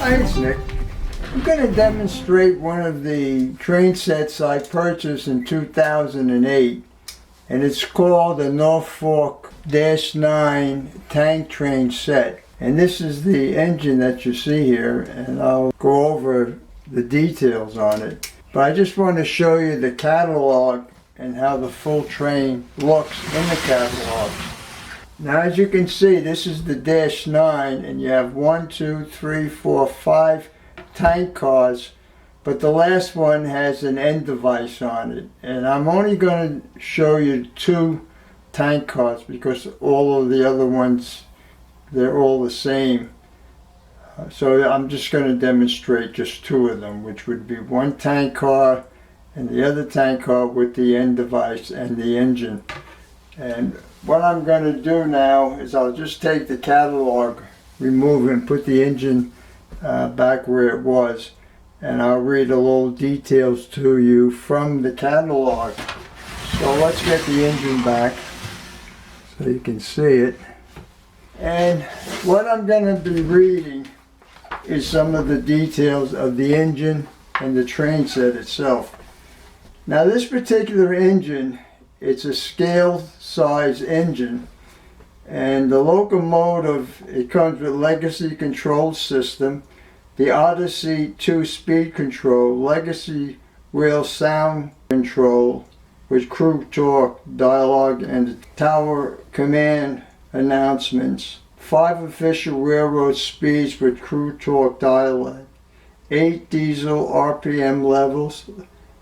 Hi, it's Nick. I'm going to demonstrate one of the train sets I purchased in 2008, and it's called the Norfolk -9 tank train set. And this is the engine that you see here, and I'll go over the details on it. But I just want to show you the catalog and how the full train looks in the catalog. Now, as you can see, this is the -9, and you have 1, 2, 3, 4, 5 tank cars, but the last one has an end device on it. And I'm only going to show you 2 tank cars because all of the other ones, they're all the same. So I'm just going to demonstrate just 2 of them, which would be one tank car and the other tank car with the end device and the engine. And what I'm going to do now is I'll just take the catalog, remove and put the engine back where it was, and I'll read a little details to you from the catalog. So let's get the engine back so you can see it. And what I'm going to be reading is some of the details of the engine and the train set itself. Now, this particular engine, it's a scale size engine, and the locomotive, it comes with legacy control system, the Odyssey 2 speed control, legacy rail sound control with crew talk, dialogue, and tower command announcements, 5 official railroad speeds with crew talk dialogue, 8 diesel RPM levels,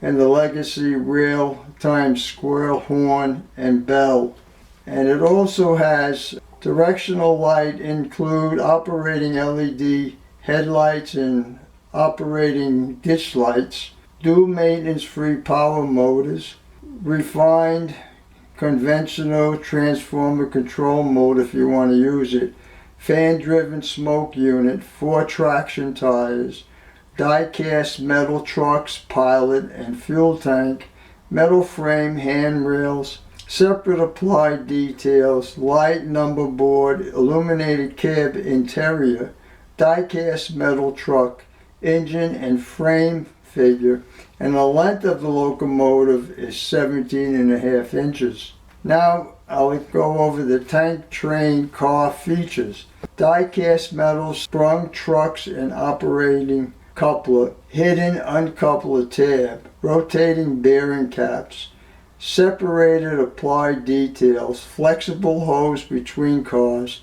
and the legacy rail time squirrel horn and bell. And it also has directional light, include operating LED headlights and operating ditch lights, dual maintenance free power motors, refined conventional transformer control mode if you want to use it, fan driven smoke unit, 4 traction tires, die-cast metal trucks, pilot and fuel tank, metal frame handrails, separate applied details, light number board, illuminated cab interior, die-cast metal truck, engine and frame figure, and the length of the locomotive is 17.5 inches. Now I'll go over the tank train car features. Die-cast metal sprung trucks and operating coupler, hidden uncoupler tab, rotating bearing caps, separated applied details, flexible hose between cars,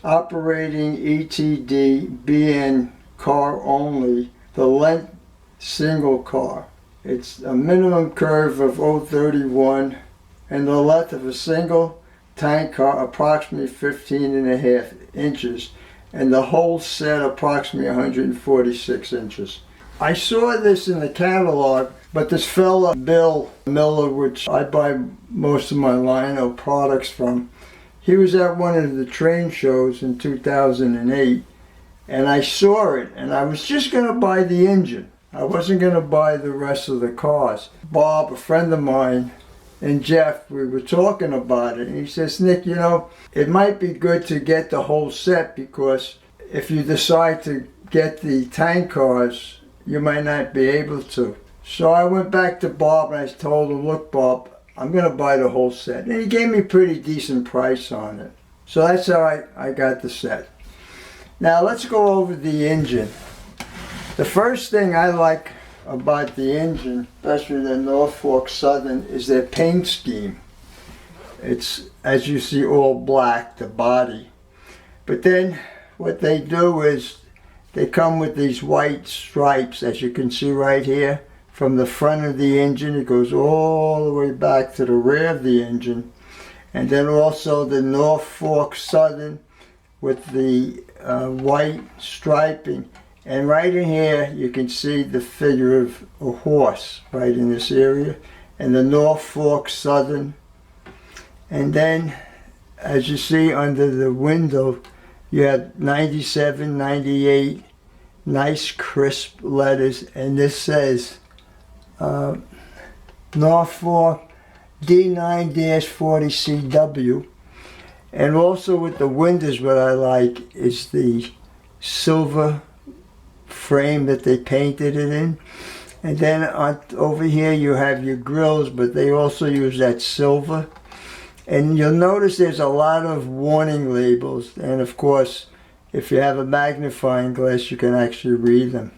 operating ETD BN car only, the length single car. It's a minimum curve of 0.31 and the length of a single tank car approximately 15.5 inches, and the whole set approximately 146 inches. I saw this in the catalog, but this fella, Bill Miller, which I buy most of my line of products from, he was at one of the train shows in 2008, and I saw it, and I was just going to buy the engine. I wasn't going to buy the rest of the cars. Bob, a friend of mine, and Jeff, we were talking about it, and he says, Nick, you know, it might be good to get the whole set because if you decide to get the tank cars, you might not be able to. So I went back to Bob and I told him, look, Bob, I'm going to buy the whole set. And he gave me a pretty decent price on it. So that's how I got the set. Now let's go over the engine. The first thing I like about the engine, especially the Norfolk Southern, is their paint scheme. It's, as you see, all black, the body. But then what they do is they come with these white stripes, as you can see right here. From the front of the engine, it goes all the way back to the rear of the engine. And then also the Norfolk Southern with the white striping. And right in here, you can see the figure of a horse right in this area. And the Norfolk Southern. And then, as you see under the window, you have 97, 98, nice crisp letters. And this says Norfolk D9-40CW. And also with the windows, what I like is the silver frame that they painted it in. And then over here you have your grills, but they also use that silver. And you'll notice there's a lot of warning labels. And of course, if you have a magnifying glass, you can actually read them.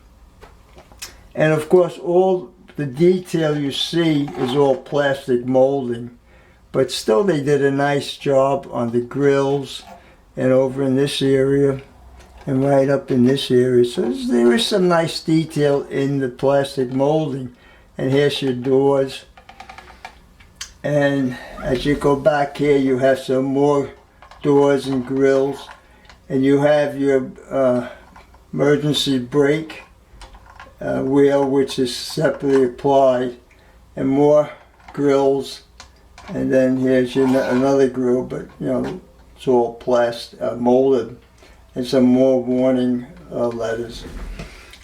And of course, all the detail you see is all plastic molding. But still, they did a nice job on the grills and over in this area and right up in this area. So there is some nice detail in the plastic molding. And here's your doors. And as you go back here, you have some more doors and grills. And you have your emergency brake wheel, which is separately applied. And more grills. And then here's another grill, but you know, it's all plastic, molded. And some more warning letters.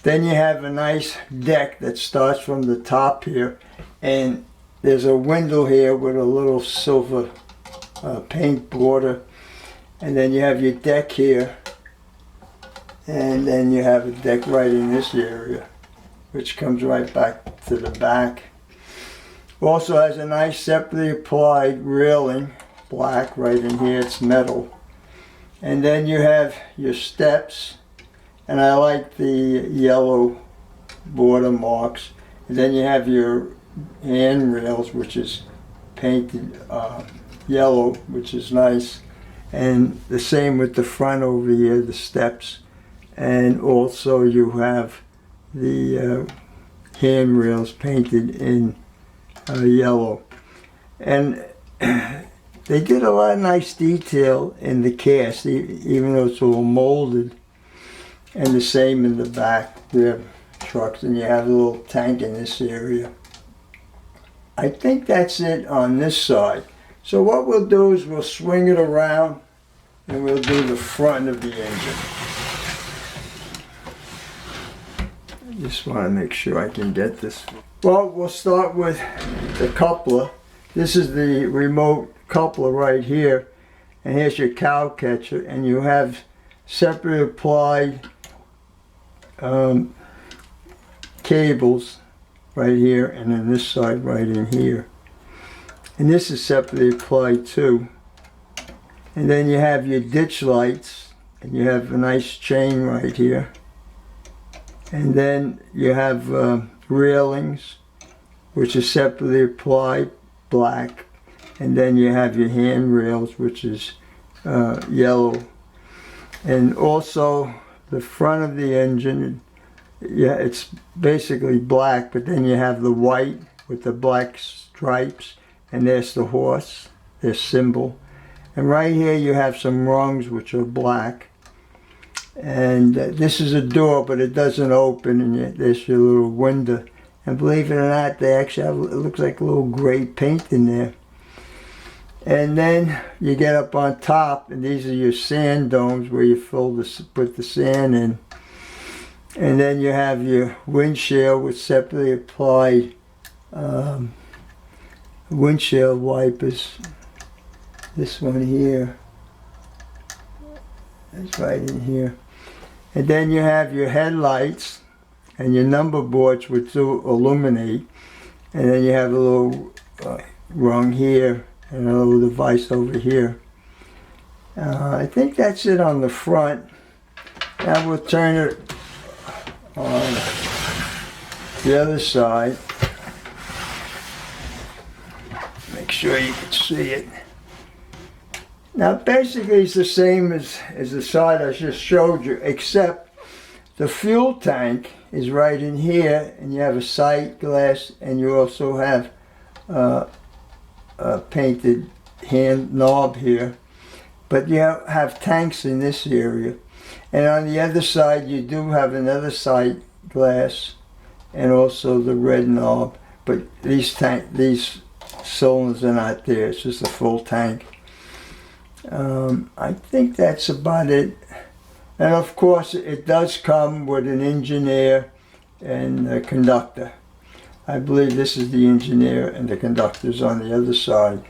Then you have a nice deck that starts from the top here. And there's a window here with a little silver paint border. And then you have your deck here. And then you have a deck right in this area, which comes right back to the back. Also has a nice separately applied railing, black right in here, it's metal. And then you have your steps, and I like the yellow border marks. And then you have your handrails, which is painted yellow, which is nice. And the same with the front over here, the steps. And also you have the handrails painted in yellow. And they did a lot of nice detail in the cast, even though it's all molded. And the same in the back. You have trucks, and you have a little tank in this area. I think that's it on this side. So what we'll do is we'll swing it around, and we'll do the front of the engine. I just want to make sure I can get this. Well, we'll start with the coupler. This is the remote coupler right here, and here's your cow catcher, and you have separately applied cables right here, and then this side right in here, and this is separately applied too. And then you have your ditch lights, and you have a nice chain right here, and then you have railings, which is separately applied, black. And then you have your handrails, which is yellow. And also the front of the engine, yeah, it's basically black, but then you have the white with the black stripes, and there's the horse, their symbol. And right here you have some rungs which are black. And this is a door, but it doesn't open, and there's your little window. And believe it or not, they actually have, it looks like a little gray paint in there. And then you get up on top, and these are your sand domes where you put the sand in. And then you have your windshield with separately applied windshield wipers. This one here, that's right in here. And then you have your headlights and your number boards which do illuminate. And then you have a little rung here and a little device over here. I think that's it on the front. Now we'll turn it on the other side. Make sure you can see it. Now basically it's the same as the side I just showed you, except the fuel tank is right in here, and you have a sight glass, and you also have a painted hand knob here. But you have tanks in this area. And on the other side you do have another sight glass and also the red knob. But these cylinders are not there, it's just a full tank. I think that's about it. And of course it does come with an engineer and a conductor. I believe this is the engineer and the conductor's on the other side.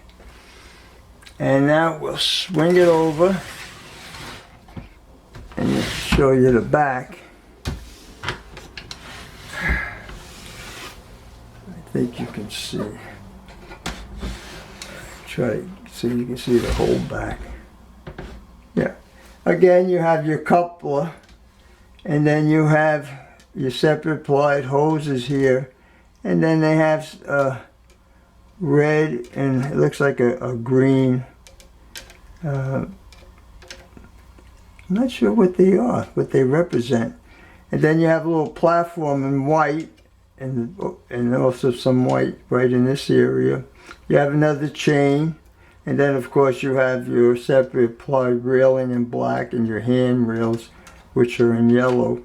And now we'll swing it over and show you the back. think you can see. Try so you can see the whole back. Yeah. Again, you have your coupler, and then you have your separate plied hoses here, and then they have red and it looks like a green. I'm not sure what they are, what they represent. And then you have a little platform in white, and also some white right in this area. You have another chain, and then of course you have your separate plied railing in black and your handrails, which are in yellow.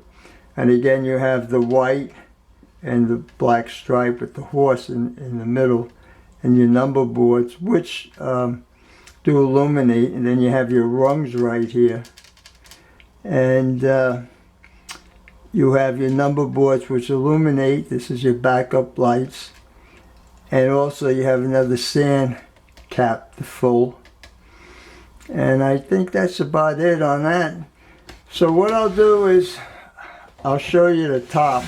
And again you have the white and the black stripe with the horse in the middle, and your number boards, which do illuminate, and then you have your rungs right here. And you have your number boards which illuminate. This is your backup lights. And also you have another sand cap to full. And I think that's about it on that. So what I'll do is I'll show you the top.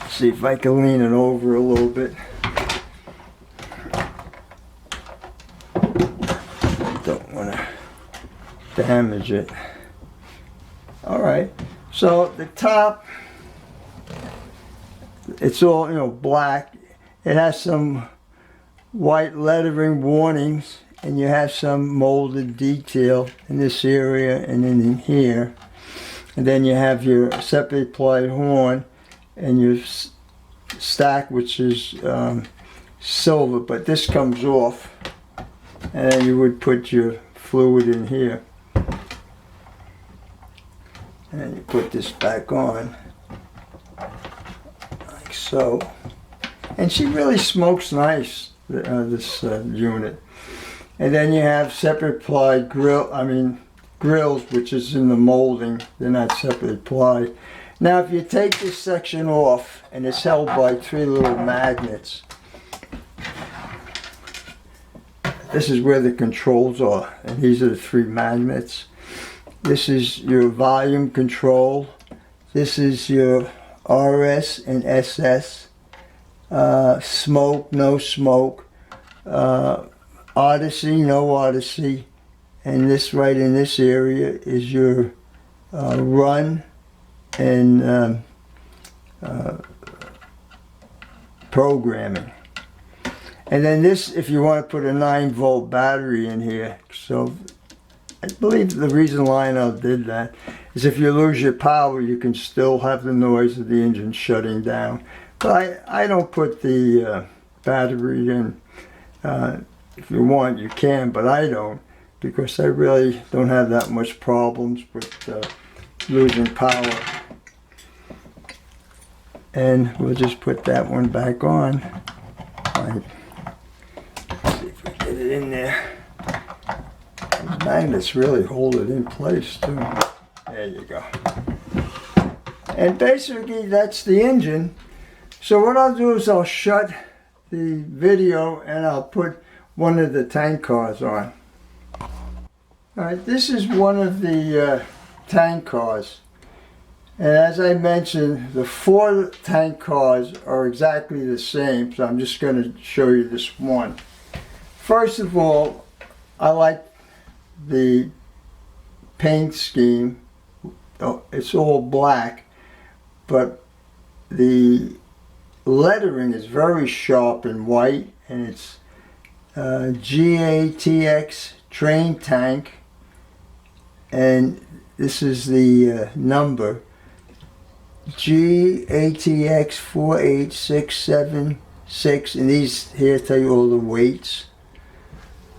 See if I can lean it over a little bit. Don't want to damage it. Alright, so the top, it's all, black. It has some white lettering warnings, and you have some molded detail in this area and in here. And then you have your separate plied horn and your stack, which is silver, but this comes off. And then you would put your fluid in here. And then you put this back on, like so. And she really smokes nice, this unit. And then you have separate plied grills, which is in the molding. They're not separately plied. Now if you take this section off, and it's held by 3 little magnets, this is where the controls are, and these are the 3 magnets. This is your volume control. This is your RS and SS. Smoke, no smoke. Odyssey, no Odyssey. And this right in this area is your run and programming. And then this, if you want to put a 9-volt battery in here. So I believe the reason Lionel did that is if you lose your power, you can still have the noise of the engine shutting down. But I don't put the battery in. If you want, you can, but I don't, because I really don't have that much problems with losing power. And we'll just put that one back on. Right. See if we get it in there. The magnets really hold it in place too. There you go. And basically that's the engine. So what I'll do is I'll shut the video and I'll put one of the tank cars on. Alright, this is one of the tank cars. And as I mentioned, the 4 tank cars are exactly the same, so I'm just going to show you this one. First of all, I like the paint scheme. It's all black, but the lettering is very sharp and white, and it's GATX train tank, and this is the number GATX 48676, and these here tell you all the weights.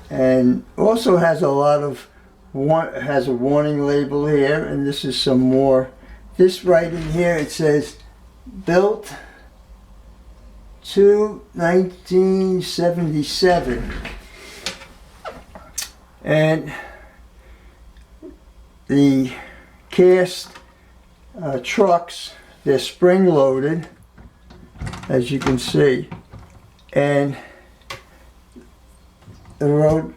And also has a lot of has a warning label here, and this is some more. This right in here, it says built to 1977, and the cast trucks, they're spring loaded, as you can see, and it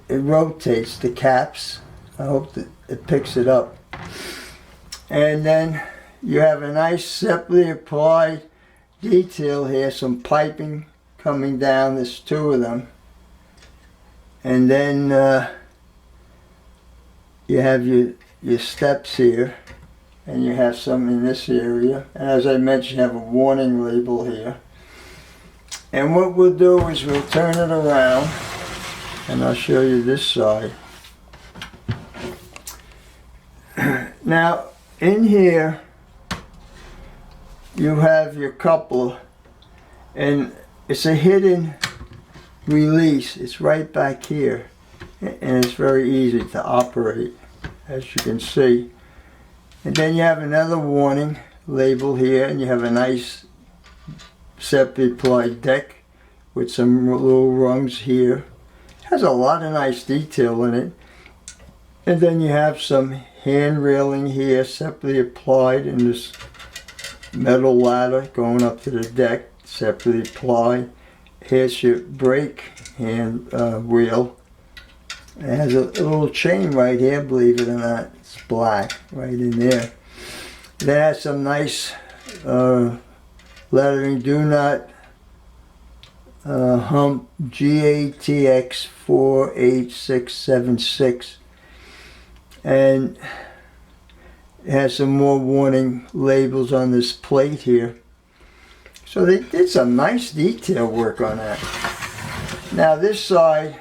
rotates the caps. I hope that it picks it up. And then you have a nice separately applied detail here, some piping coming down. There's two of them. And then you have your steps here, and you have some in this area. And as I mentioned, you have a warning label here. And what we'll do is we'll turn it around, and I'll show you this side. Now, in here, you have your coupler, and it's a hidden release. It's right back here, and it's very easy to operate, as you can see. And then you have another warning label here, and you have a nice separately applied deck with some little rungs here. It has a lot of nice detail in it. And then you have some hand railing here, separately applied in this metal ladder going up to the deck, separately applied. Here's your brake hand wheel. It has a little chain right here, believe it or not. It's black right in there. Then it has some nice lettering. Do not hump GATX 48676. And it has some more warning labels on this plate here. So they did some nice detail work on that. Now this side,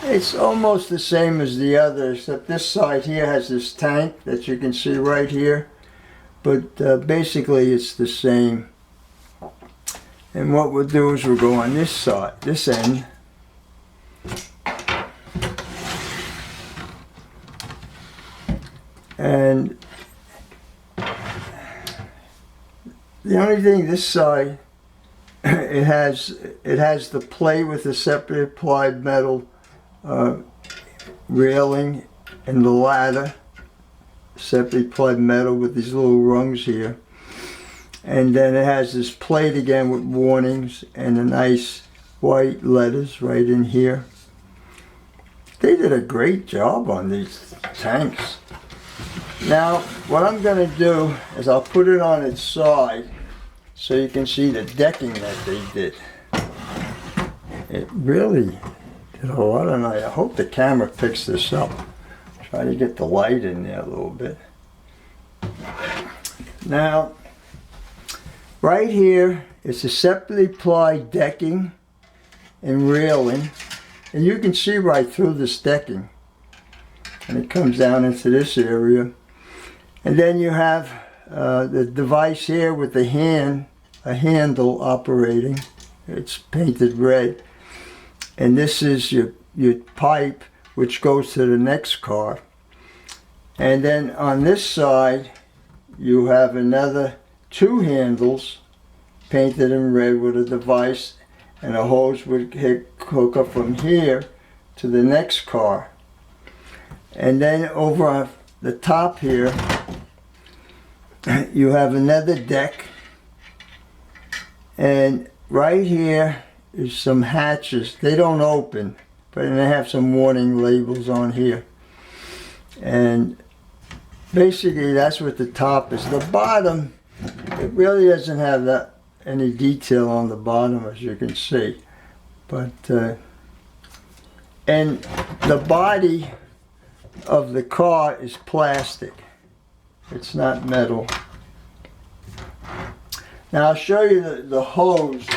it's almost the same as the other, except this side here has this tank that you can see right here. But basically it's the same. And what we'll do is we'll go on this side, this end. And the only thing this side, it has the plate with the separately applied metal railing and the ladder, separately applied metal with these little rungs here. And then it has this plate again with warnings and the nice white letters right in here. They did a great job on these tanks. Now, what I'm going to do is I'll put it on its side so you can see the decking that they did. It really did a lot of nice. I hope the camera picks this up. Try to get the light in there a little bit. Now, right here is a separately applied decking and railing, and you can see right through this decking. And it comes down into this area. And then you have the device here with the a handle operating. It's painted red. And this is your pipe, which goes to the next car. And then on this side, you have another two handles painted in red with a device, and a hose would hook up from here to the next car. And then over on the top here, you have another deck, and right here is some hatches. They don't open, but they have some warning labels on here. And basically that's what the top is. The bottom, it really doesn't have any detail on the bottom, as you can see. But and the body of the car is plastic. It's not metal. Now I'll show you the hose.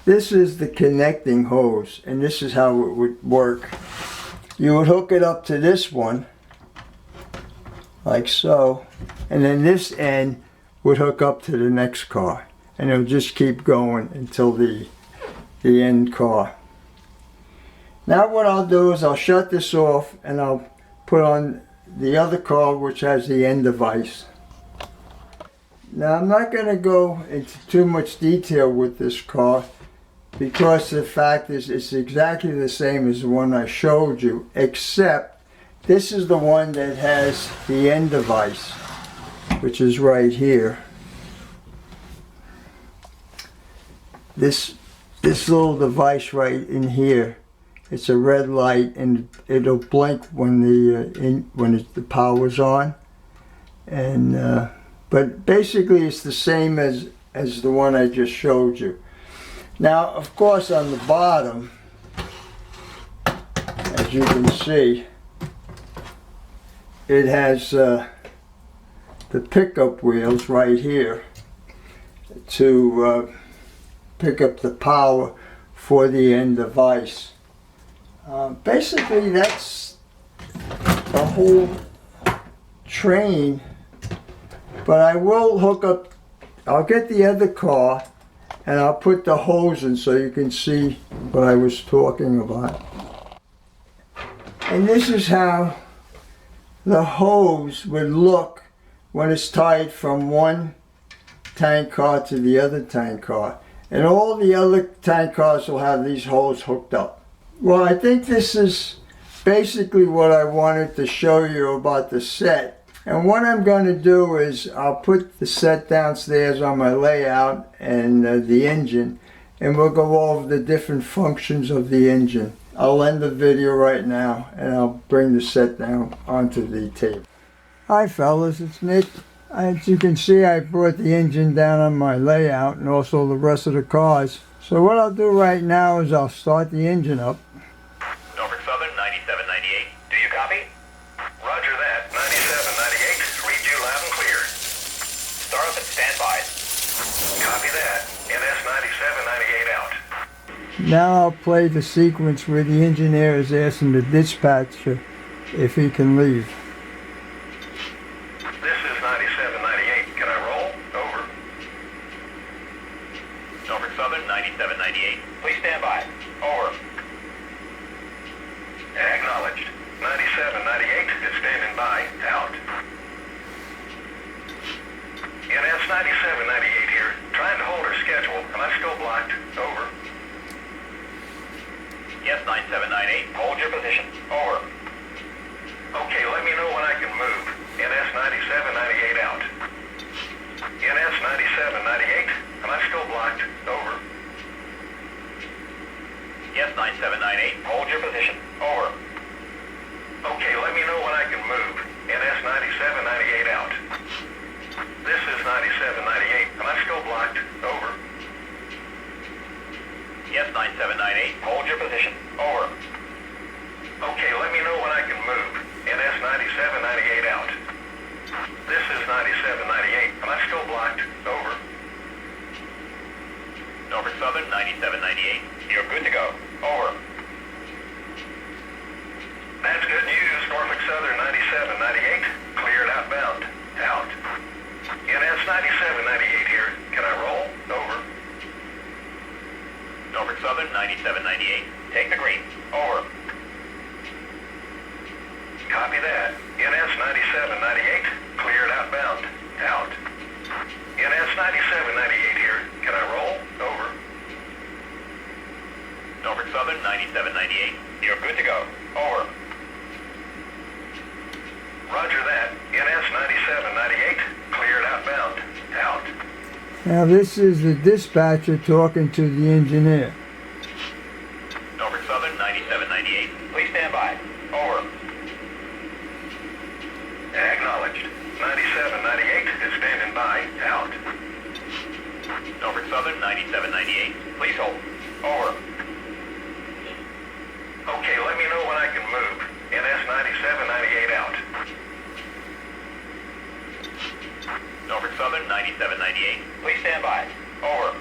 This is the connecting hose, and this is how it would work. You would hook it up to this one, like so, and then this end would hook up to the next car, and it'll just keep going until the end car. Now what I'll do is I'll shut this off and I'll put on the other car, which has the end device. Now I'm not going to go into too much detail with this car, because the fact is it's exactly the same as the one I showed you, except this is the one that has the end device, which is right here. This little device right in here, it's a red light, and it'll blink when the power's on, and But basically it's the same as the one I just showed you. Now, of course, on the bottom, as you can see, it has the pickup wheels right here to pick up the power for the end device. Basically, that's the whole train, but I will hook up, I'll get the other car and I'll put the hose in so you can see what I was talking about. And this is how the hose would look when it's tied from one tank car to the other tank car. And all the other tank cars will have these hoses hooked up. Well, I think this is basically what I wanted to show you about the set. And what I'm going to do is I'll put the set downstairs on my layout and the engine, and we'll go over the different functions of the engine. I'll end the video right now and I'll bring the set down onto the table. Hi fellas, it's Nick. As you can see, I brought the engine down on my layout and also the rest of the cars. So what I'll do right now is I'll start the engine up. Norfolk Southern 9798. Do you copy? Roger that. 9798. Read you loud and clear. Start up and stand by. Copy that. NS 9798 out. Now I'll play the sequence where the engineer is asking the dispatcher if he can leave. This is 9798. Can I roll? Over. Norfolk Southern 9798. Please stand by. Over. Acknowledged. 9798 is standing by. Out. NS 9798 here. Trying to hold her schedule. Am I still blocked? Over. Yes, 9798. Hold your position. Over. Okay, let me know when I can move. NS 9798 out. NS 9798. Am I still blocked? Over. Yes, 9798. Hold your position. Over. Okay, let me know when I can move. NS 9798 out. This is 9798. Am I still blocked? Over. Yes, 9798. Hold your position. Over. Okay, let me know when I can move. NS 9798 out. This is 9798. Am I still blocked? Over. Norfolk Southern 9798. You're good to go. Over. That's good news. Norfolk Southern 9798. Cleared outbound. Out. NS 9798 here. Can I roll? Over. Norfolk Southern 9798. Take the green. Over. Copy that. NS 9798. Cleared outbound. Out. NS 9798 here. Can I roll? Over. Norfolk Southern 9798. You're good to go. Over. Roger that. NS 9798. Cleared outbound. Out. Now this is the dispatcher talking to the engineer. Norfolk Southern 9798. Please stand by. Over. Acknowledged. 9798 is standing by. Out. Norfolk Southern 9798. Please hold. Over. Okay, let me know when I can move. NS 9798 out. Norfolk Southern 9798. Please stand by. Over.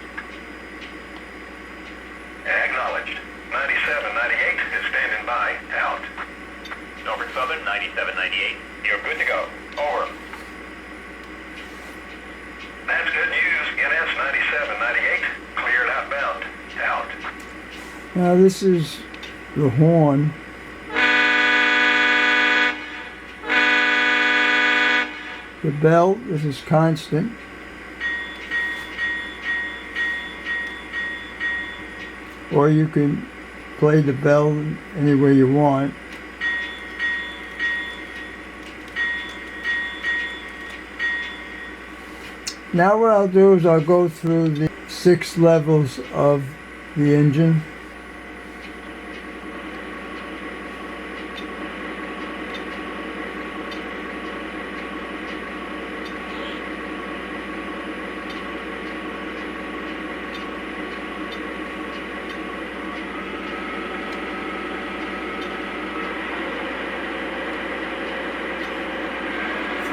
Acknowledged. 9798 is standing by. Out. Norfolk Southern 9798. You're good to go. Over. That's good news. NS 9798. Cleared outbound. Out. Now this is the horn. The bell, this is constant. Or you can play the bell any way you want. Now what I'll do is I'll go through the 6 levels of the engine.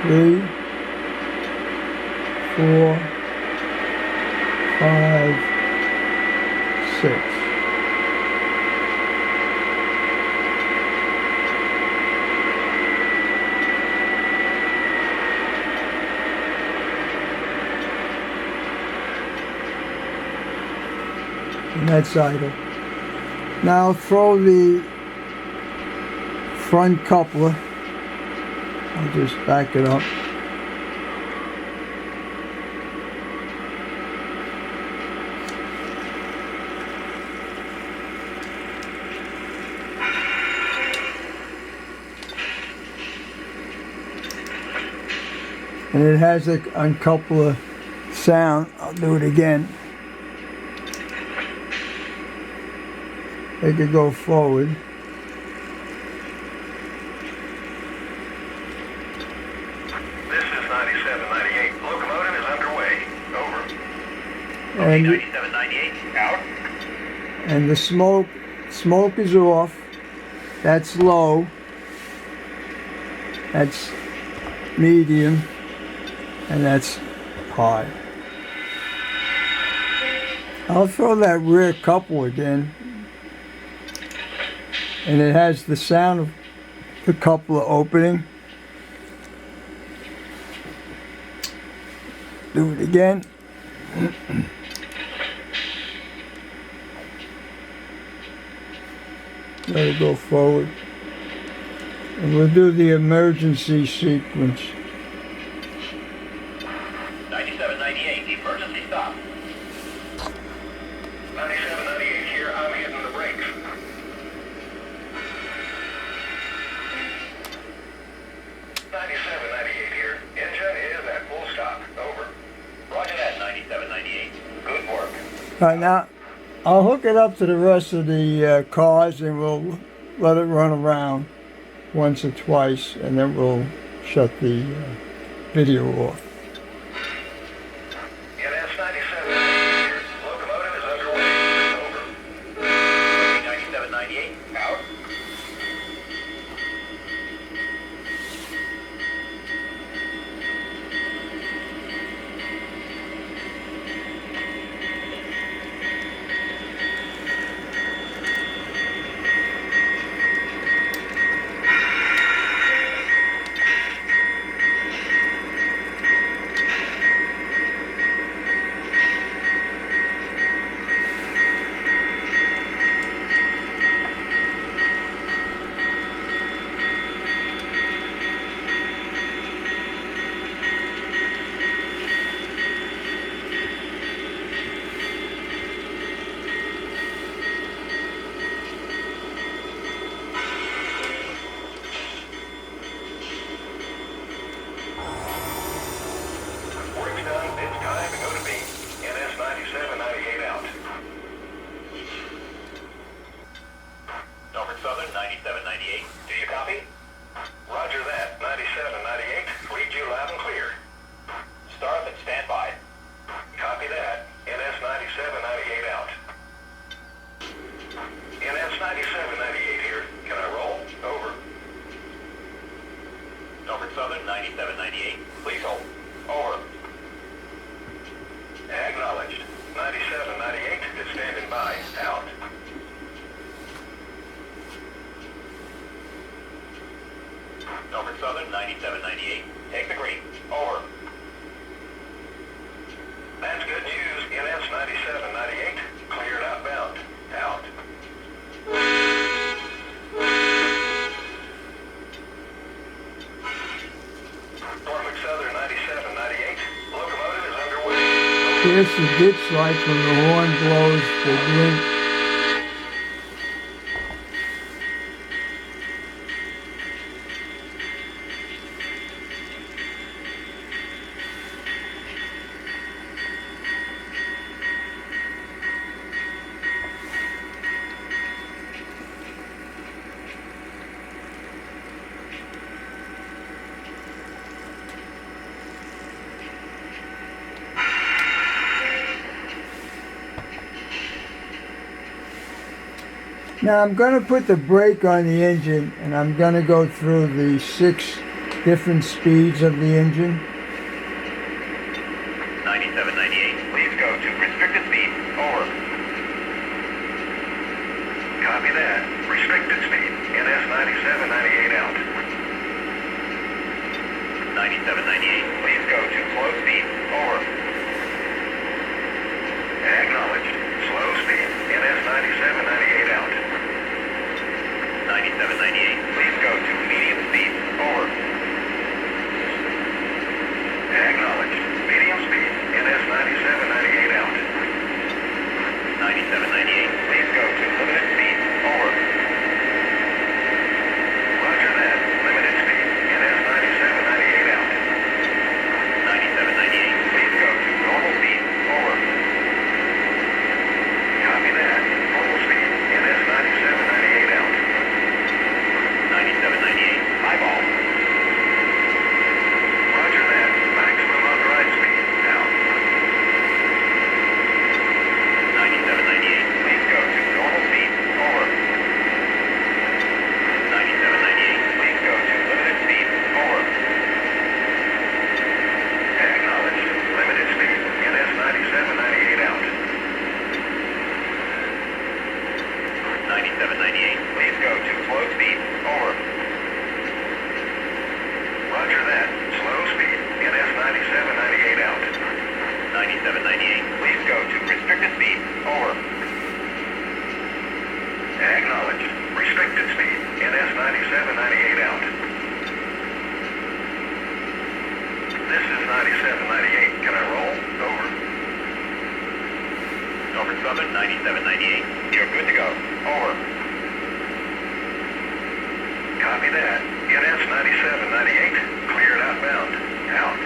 3, 4, 5, 6. And that's idle. Now throw the front coupler. I'll just back it up. And it has a uncoupler sound. I'll do it again. They could go forward. This is 9798. Locomotive is underway. Over. And 9798. Out. and the smoke is off. That's low. That's medium, and that's high. I'll throw that rear couple again, and it has the sound of the coupler opening. Do it again. Let it go forward. And we'll do the emergency sequence. 9798, emergency stop. 9798 here, I'm hitting the brakes. 9798 here, engine is at full stop. Over. Roger that, 9798. Good work. All right, now I'll hook it up to the rest of the cars, and we'll let it run around once or twice, and then we'll shut the video off. NS 97 here. Locomotive is underway. Over. 9798. Out. Work's done. It's time to go to beam. NS 9798 out. Norfolk Southern 9798. Do you copy? Roger that. 9798. Read you loud and clear. Start and stand by. Copy that. NS 9798 out. NS 9798 here. Can I roll? Over. Norfolk Southern 9798. Please hold. Over. Acknowledged. 9798 is standing by. Out. Norfolk Southern 9798. Take the green. Over. That's good news. NS 9798. Cleared outbound. Out. Norfolk Southern 9798. Locomotive is underway. Here's the ditch light when the horn blows, they blink. Now I'm going to put the brake on the engine, and I'm going to go through the 6 different speeds of the engine? 9798, please go to restricted speed. Over. Copy that. Restricted speed. NS 9798 out. 9798, please go to slow speed. Over. Acknowledged. Slow speed. NS 9798 out. 9798, please go to medium speed. Over. Acknowledged. Medium speed. NS 9798 out. 9798, please go to limited speed. Over. Roger that. Limited speed. NS 9798 out. 9798, please go to normal speed. Over. Copy that. Normal speed. NS 9798 out. 9798, highball. Roger that. Maximum authorized speed. Out. 9798, please go to normal speed. Over. 9798, please go to limited speed. Over. Acknowledged. Limited speed. NS 9798 out. 9798, please go to slow speed. Over. Roger that. Slow speed. NS 9798 out. 9798, please go to restricted speed. Over. Acknowledged. Restricted speed. NS 9798 out. This is 9798. Can I roll? Over. Norfolk Southern 9798. You're good to go. Over. Copy that. NS 9798. Cleared outbound. Out.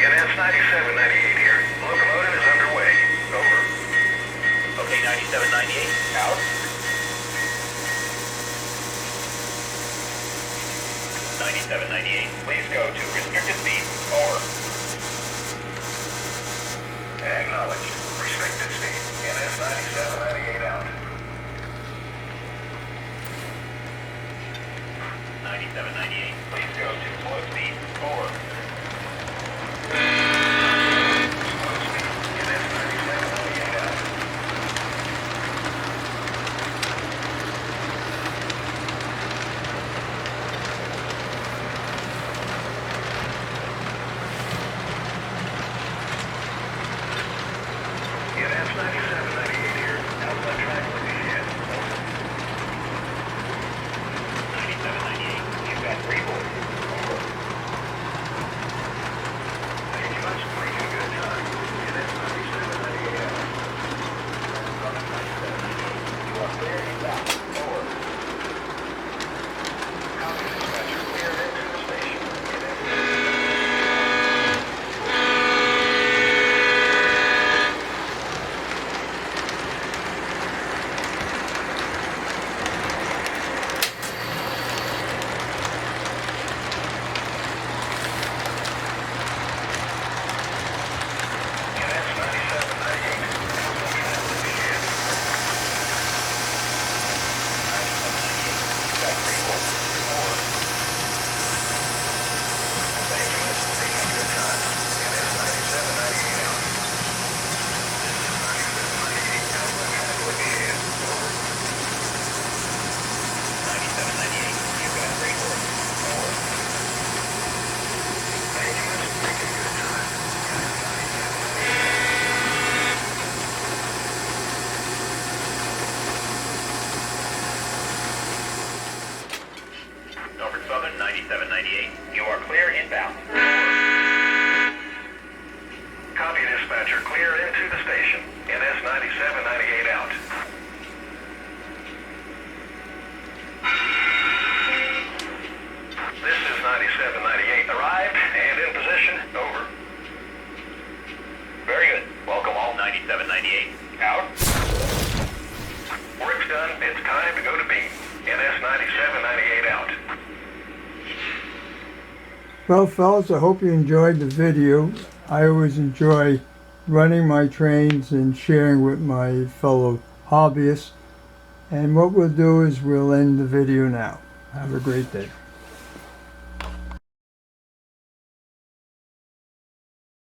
NS 9798 here. Locomotive is underway. Over. Okay, 9798. Out. 9798. Please go to restricted speed. Over. Acknowledged. Restricted speed. NS 9798 out. 9798. Please go to slow speed. Over. Slow speed. NS 9798 out. NS 9798 here. Outside track with the head. 9798. You've got 3 boards. Over. time to go to beat. NS 9798 out. Well, fellas, I hope you enjoyed the video. I always enjoy running my trains and sharing with my fellow hobbyists. And what we'll do is we'll end the video now. Have a great day.